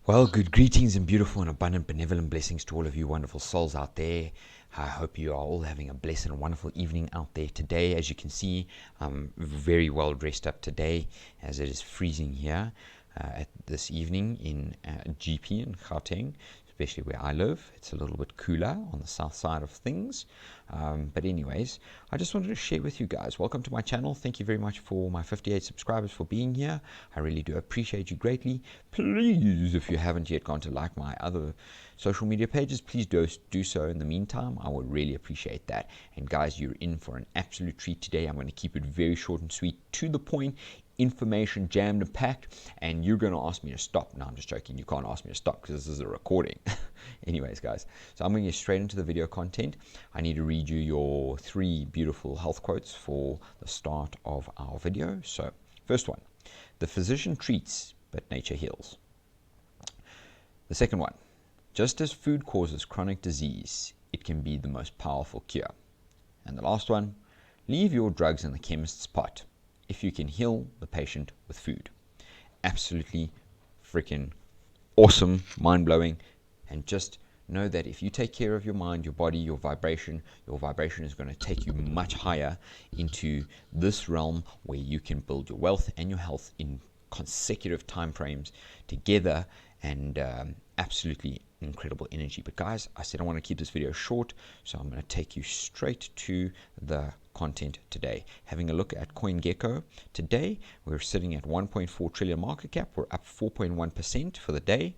Well, good greetings and beautiful and abundant benevolent blessings to all of you wonderful souls out there. I hope you are all having a blessed and wonderful evening out there today. As you can see, I'm very well dressed up today as it is freezing here at this evening in GP in Gauteng, especially where I live. It's a little bit cooler on the south side of things. But anyways, I just wanted to share with you guys. Welcome to my channel. Thank you very much for my 58 subscribers for being here. I really do appreciate you greatly. Please, if you haven't yet gone to like my other social media pages, please do so in the meantime. I would really appreciate that. And guys, you're in for an absolute treat today. I'm going to keep it very short and sweet, to the point, information jammed and packed, and you're going to ask me to stop. No, I'm just joking. You can't ask me to stop because this is a recording. Anyways, guys, so I'm going to get straight into the video content. I need to read you your 3 beautiful health quotes for the start of our video. So, first one, the physician treats, but nature heals. The second one, just as food causes chronic disease, it can be the most powerful cure. And the last one, leave your drugs in the chemist's pot if you can heal the patient with food. Absolutely freaking awesome, mind-blowing, and just know that if you take care of your mind, your body, your vibration is going to take you much higher into this realm where you can build your wealth and your health in consecutive time frames together, and absolutely incredible energy. But guys, I said I want to keep this video short, so I'm going to take you straight to the content today. Having a look at CoinGecko today, we're sitting at 1.4 trillion market cap. We're up 4.1% for the day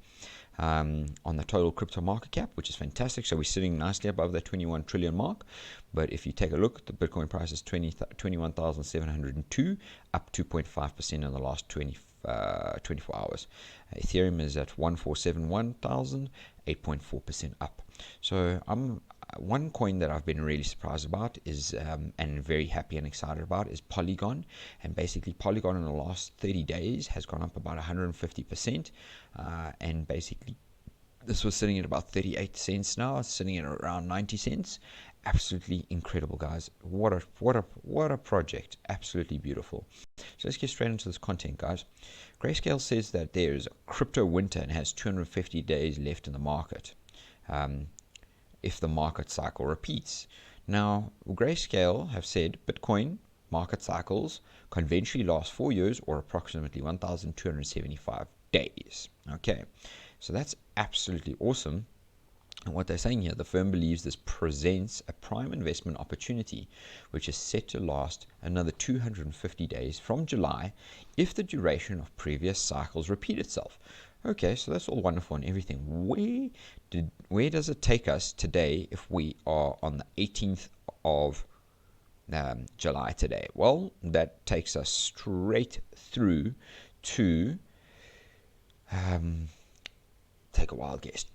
on the total crypto market cap, which is fantastic. So we're sitting nicely above the 21 trillion mark. But if you take a look, the Bitcoin price is 21,702, up 2.5% in the last 24 hours. Ethereum is at 1,471,000, 8.4% up. So one coin that I've been really surprised about is and very happy and excited about is Polygon. And basically Polygon in the last 30 days has gone up about 150%, and basically this was sitting at about 38 cents. Now it's sitting at around 90 cents. Absolutely incredible, guys. What a project. Absolutely beautiful. So let's get straight into this content, guys. Grayscale says that there is a crypto winter and has 250 days left in the market if the market cycle repeats. Now, Grayscale have said Bitcoin market cycles conventionally last 4 years, or approximately 1,275 days. Okay, so that's absolutely awesome. And what they're saying here, the firm believes this presents a prime investment opportunity, which is set to last another 250 days from July if the duration of previous cycles repeat itself. Okay, so that's all wonderful and everything. Where does it take us today if we are on the 18th of July today? Well, that takes us straight through to, take a wild guess.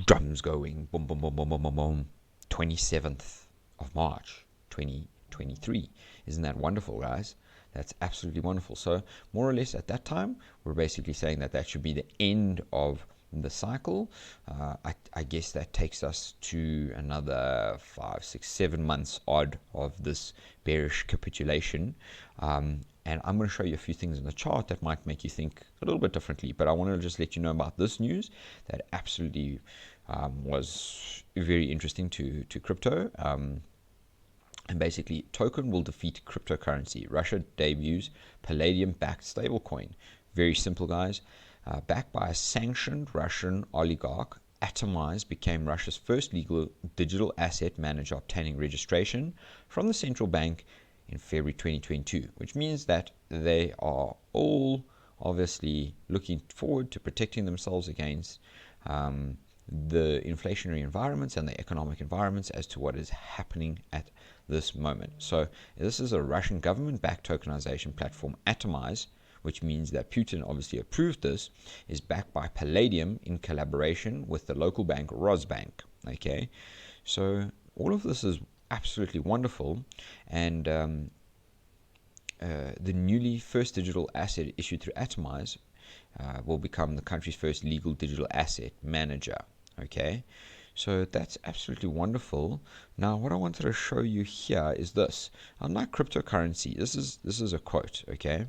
Drums going, boom, boom, boom, boom, boom, boom, boom. 27th of March, 2023. Isn't that wonderful, guys? That's absolutely wonderful. So more or less at that time, we're basically saying that that should be the end of the cycle. I guess that takes us to another 5, 6, 7 months odd of this bearish capitulation. And I'm going to show you a few things in the chart that might make you think a little bit differently. But I want to just let you know about this news that absolutely was very interesting to crypto. And basically, token will defeat cryptocurrency. Russia debuts Palladium-backed stablecoin. Very simple, guys. Backed by a sanctioned Russian oligarch, Atomize became Russia's first legal digital asset manager, obtaining registration from the central bank in February 2022, which means that they are all obviously looking forward to protecting themselves against the inflationary environments and the economic environments as to what is happening at this moment. So this is a Russian government-backed tokenization platform, Atomize, which means that Putin obviously approved this, is backed by Palladium in collaboration with the local bank Rosbank. Okay, so all of this is absolutely wonderful, and the newly first digital asset issued through Atomize will become the country's first legal digital asset manager. Okay, so that's absolutely wonderful. Now, what I wanted to show you here is this. Unlike cryptocurrency, this is a quote. Okay,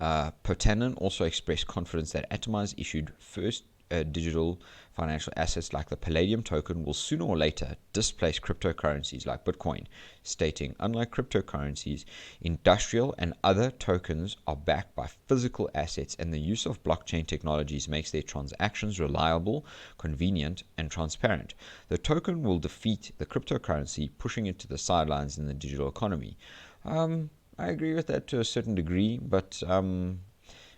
Potanin also expressed confidence that Atomize issued first digital financial assets like the Palladium token will sooner or later displace cryptocurrencies like Bitcoin, stating, unlike cryptocurrencies, industrial and other tokens are backed by physical assets, and the use of blockchain technologies makes their transactions reliable, convenient, and transparent. The token will defeat the cryptocurrency, pushing it to the sidelines in the digital economy. I agree with that to a certain degree, but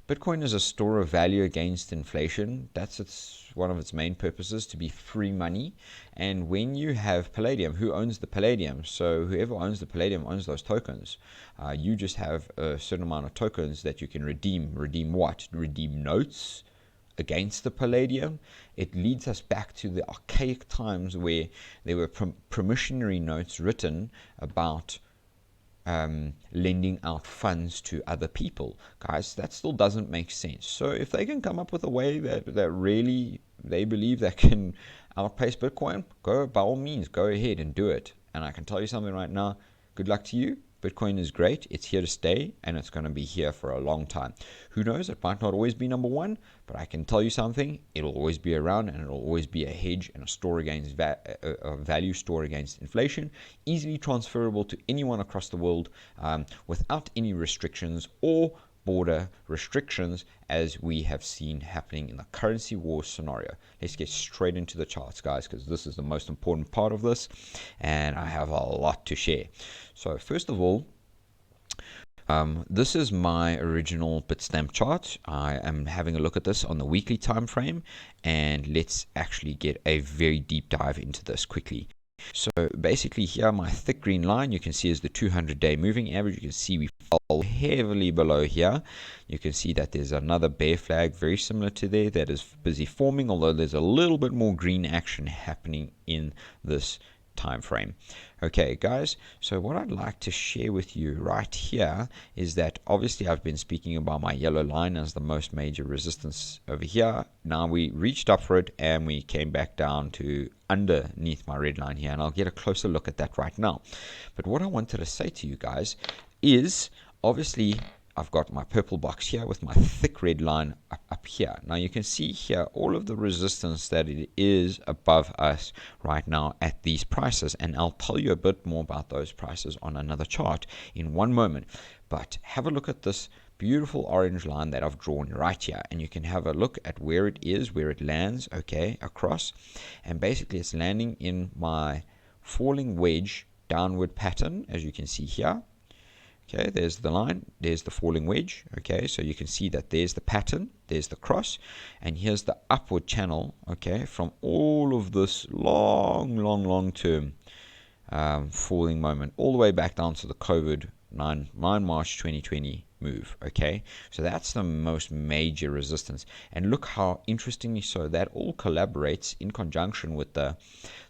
Bitcoin is a store of value against inflation. That's one of its main purposes, to be free money. And when you have Palladium, who owns the Palladium? So whoever owns the Palladium owns those tokens. You just have a certain amount of tokens that you can redeem. Redeem what? Redeem notes against the Palladium. It leads us back to the archaic times where there were promissory notes written about lending out funds to other people. Guys, that still doesn't make sense. So if they can come up with a way that really they believe that can outpace Bitcoin, go, by all means, go ahead and do it. And I can tell you something right now, good luck to you. Bitcoin is great. It's here to stay, and it's going to be here for a long time. Who knows? It might not always be number one, but I can tell you something. It'll always be around, and it'll always be a hedge and a store against a value store against inflation, easily transferable to anyone across the world without any restrictions or border restrictions, as we have seen happening in the currency war scenario. Let's get straight into the charts, guys, because this is the most important part of this, and I have a lot to share. So first of all, this is my original Bitstamp chart. I am having a look at this on the weekly time frame, and let's actually get a very deep dive into this quickly. So basically here, my thick green line you can see is the 200-day moving average. You can see we fall heavily below here. You can see that there's another bear flag very similar to there that is busy forming, although there's a little bit more green action happening in this time frame. Okay, guys, so what I'd like to share with you right here is that obviously I've been speaking about my yellow line as the most major resistance over here. Now we reached up for it and we came back down to underneath my red line here, and I'll get a closer look at that right now. But what I wanted to say to you guys is, obviously I've got my purple box here with my thick red line up here. Now you can see here all of the resistance that it is above us right now at these prices, and I'll tell you a bit more about those prices on another chart in one moment. But have a look at this beautiful orange line that I've drawn right here, and you can have a look at where it is, where it lands, okay, across, and basically it's landing in my falling wedge downward pattern, as you can see here. Okay, there's the line, there's the falling wedge. Okay, so you can see that there's the pattern, there's the cross, and here's the upward channel, okay, from all of this long term falling moment all the way back down to the COVID 9 March 2020 move. Okay, so that's the most major resistance, and look how interestingly so that all collaborates in conjunction with the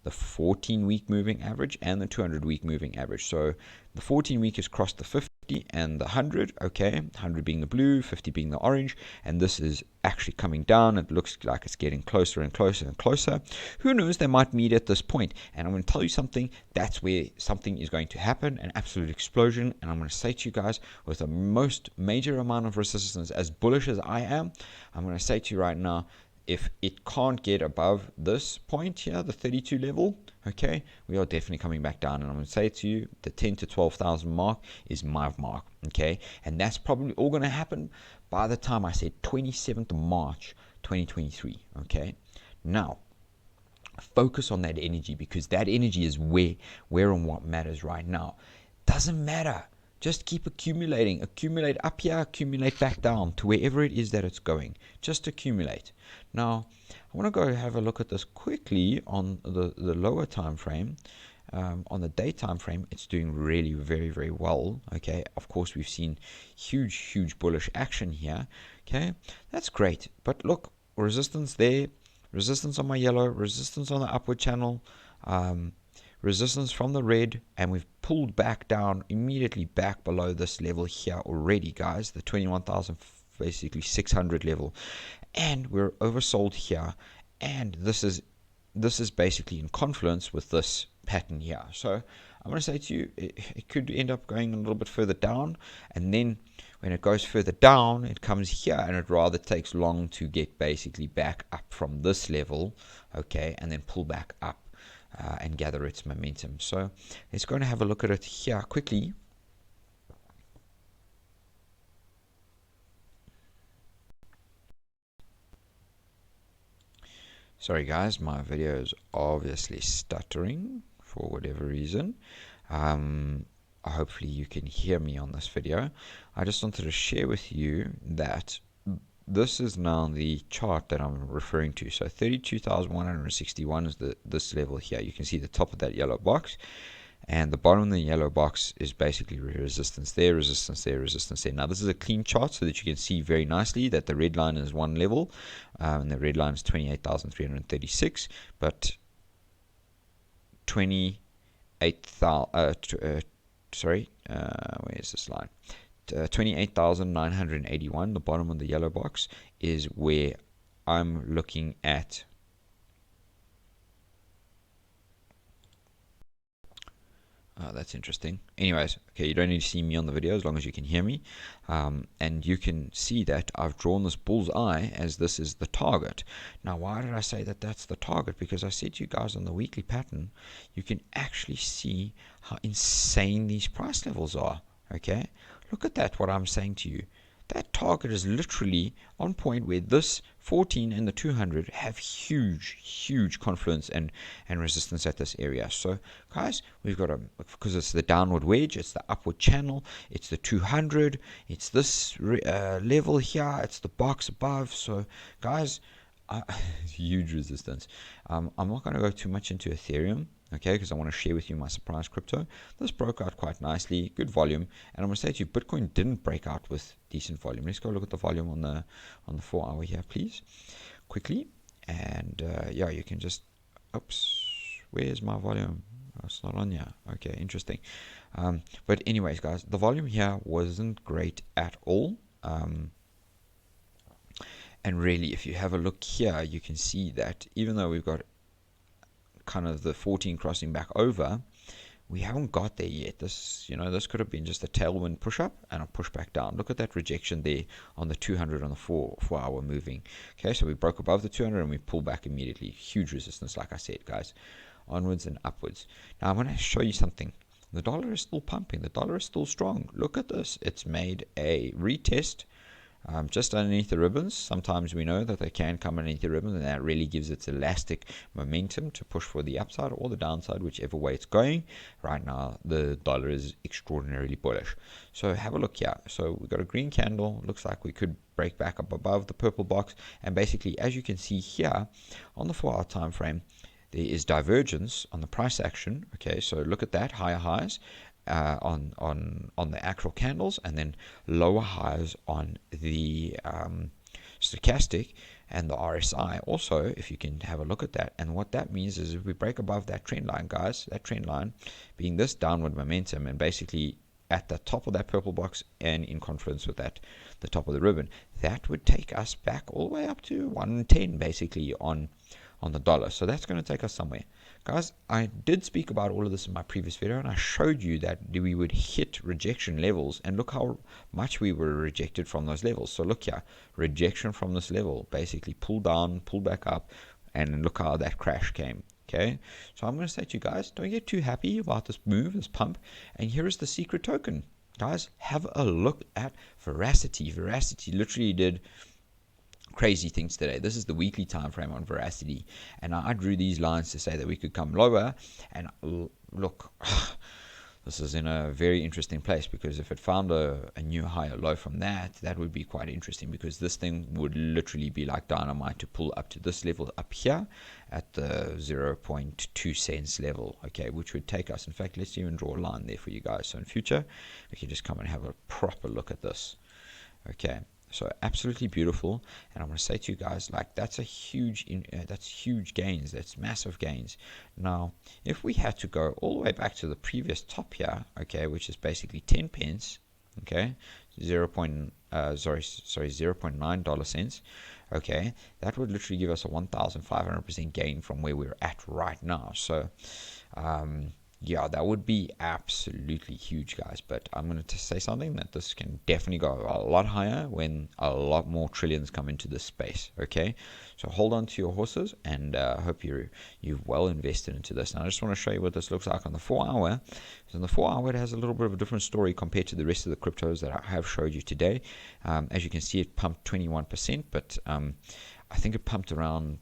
14-week moving average and the 200-week moving average. So the 14-week has crossed the 50 and the 100, okay, 100 being the blue, 50 being the orange, and this is actually coming down. It looks like it's getting closer and closer and closer. Who knows, they might meet at this point, and I'm going to tell you something, that's where something is going to happen, an absolute explosion. And I'm going to say to you guys, with the most major amount of resistance, as bullish as I am, I'm going to say to you right now, if it can't get above this point here, the 32 level, okay, we are definitely coming back down. And I'm going to say to you, the 10 to 12,000 mark is my mark, okay? And that's probably all going to happen by the time I said 27th of March 2023, okay? Now, focus on that energy, because that energy is where and what matters right now. Doesn't matter. Just keep accumulating. Accumulate up here, accumulate back down to wherever it is that it's going. Just accumulate. Now, I want to go have a look at this quickly on the lower time frame. On the day time frame, it's doing really very well. Okay, of course, we've seen huge bullish action here. Okay, that's great. But look, resistance there, resistance on my yellow, resistance on the upward channel, resistance from the red, and we've pulled back down immediately back below this level here already, guys, the 21,000 basically 600 level, and we're oversold here, and this is basically in confluence with this pattern here. So I'm going to say to you, it could end up going a little bit further down, and then when it goes further down, it comes here, and it rather takes long to get basically back up from this level, okay, and then pull back up and gather its momentum. So let's go and have a look at it here quickly. Sorry guys, my video is obviously stuttering for whatever reason. Hopefully you can hear me on this video. I just wanted to share with you that this is now the chart that I'm referring to. So 32,161 is this level here. You can see the top of that yellow box, and the bottom of the yellow box is basically resistance there, resistance there, resistance there. Now this is a clean chart so that you can see very nicely that the red line is one level, and the red line is 28,336, but 28,000 where's this line? 28,981, the bottom of the yellow box, is where I'm looking at. That's interesting. Anyways, okay, you don't need to see me on the video as long as you can hear me. And you can see that I've drawn this bull's eye as this is the target. Now, why did I say that that's the target? Because I said to you guys on the weekly pattern, you can actually see how insane these price levels are. Okay, look at that, what I'm saying to you. That target is literally on point where this 14 and the 200 have huge confluence and resistance at this area. So guys, we've got because it's the downward wedge, it's the upward channel, it's the 200, it's this level here, it's the box above. So guys, huge resistance. I'm not going to go too much into Ethereum, okay, because I want to share with you my surprise crypto. This broke out quite nicely, good volume, and I'm going to say to you, Bitcoin didn't break out with decent volume. Let's go look at the volume on the 4 hour here, please, quickly. And yeah, you can just, oops, where's my volume? Oh, it's not on here. Okay, interesting. But anyways, guys, the volume here wasn't great at all. And really, if you have a look here, you can see that even though we've got kind of the 14 crossing back over, we haven't got there yet. This, this could have been just a tailwind push up and a push back down. Look at that rejection there on the 200 on the 4 hour moving. Okay, so we broke above the 200 and we pulled back immediately. Huge resistance, like I said, guys, onwards and upwards. Now I'm going to show you something. The dollar is still pumping. The dollar is still strong. Look at this. It's made a retest just underneath the ribbons. Sometimes we know that they can come underneath the ribbons, and that really gives its elastic momentum to push for the upside or the downside, whichever way it's going. Right now, the dollar is extraordinarily bullish. So have a look here. So we've got a green candle. Looks like we could break back up above the purple box. And basically, as you can see here, on the 4 hour time frame, there is divergence on the price action. Okay, so look at that, higher highs on the actual candles, and then lower highs on the stochastic and the RSI also, if you can have a look at that. And what that means is if we break above that trend line, guys, that trend line being this downward momentum and basically at the top of that purple box and in confluence with that, the top of the ribbon, that would take us back all the way up to 110 basically on the dollar. So that's going to take us somewhere. Guys, I did speak about all of this in my previous video, and I showed you that we would hit rejection levels, and look how much we were rejected from those levels. So look here, rejection from this level, basically pull down, pull back up, and look how that crash came. Okay, so I'm going to say to you guys, don't get too happy about this move, this pump, and here is the secret token. Guys, have a look at Veracity. Veracity literally did crazy things today. This is the weekly time frame on Veracity, and I drew these lines to say that we could come lower, and look, this is in a very interesting place, because if it found a new higher low from that would be quite interesting, because this thing would literally be like dynamite to pull up to this level up here at the 0.2 cents level, okay, which would take us, in fact, let's even draw a line there for you guys, so in future we can just come and have a proper look at this. Okay, so absolutely beautiful, and I'm going to say to you guys, like, that's a huge gains, that's massive gains. Now, if we had to go all the way back to the previous top here, okay, which is basically 10 pence, okay, 0.9 dollar cents, okay, that would literally give us a 1,500% gain from where we're at right now. So Yeah, that would be absolutely huge, guys. But I'm going to say something that this can definitely go a lot higher when a lot more trillions come into this space. Okay, so hold on to your horses, and I hope you've well invested into this. And I just want to show you what this looks like on the 4 hour. So on the 4 hour, it has a little bit of a different story compared to the rest of the cryptos that I have showed you today. As you can see, it pumped 21%, but I think it pumped around.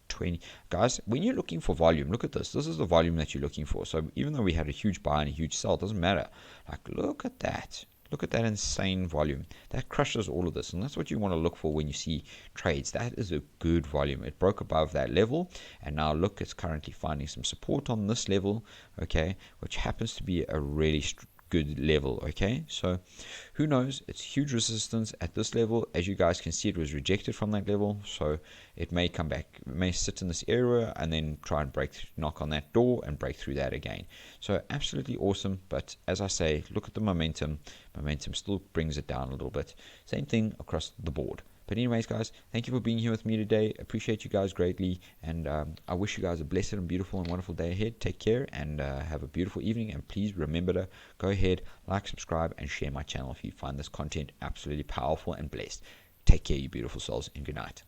20. Guys, when you're looking for volume, look at this. This is the volume that you're looking for. So even though we had a huge buy and a huge sell, it doesn't matter. Like, look at that. Look at that insane volume. That crushes all of this. And that's what you want to look for when you see trades. That is a good volume. It broke above that level. And now look, it's currently finding some support on this level, okay, which happens to be a really good level. Okay, so who knows, it's huge resistance at this level. As you guys can see, it was rejected from that level, so it may come back, it may sit in this area and then try and knock on that door and break through that again. So absolutely awesome. But as I say, look at the momentum still brings it down a little bit. Same thing across the board. But anyways, guys, thank you for being here with me today. Appreciate you guys greatly. And I wish you guys a blessed and beautiful and wonderful day ahead. Take care and have a beautiful evening. And please remember to go ahead, like, subscribe, and share my channel if you find this content absolutely powerful and blessed. Take care, you beautiful souls, and good night.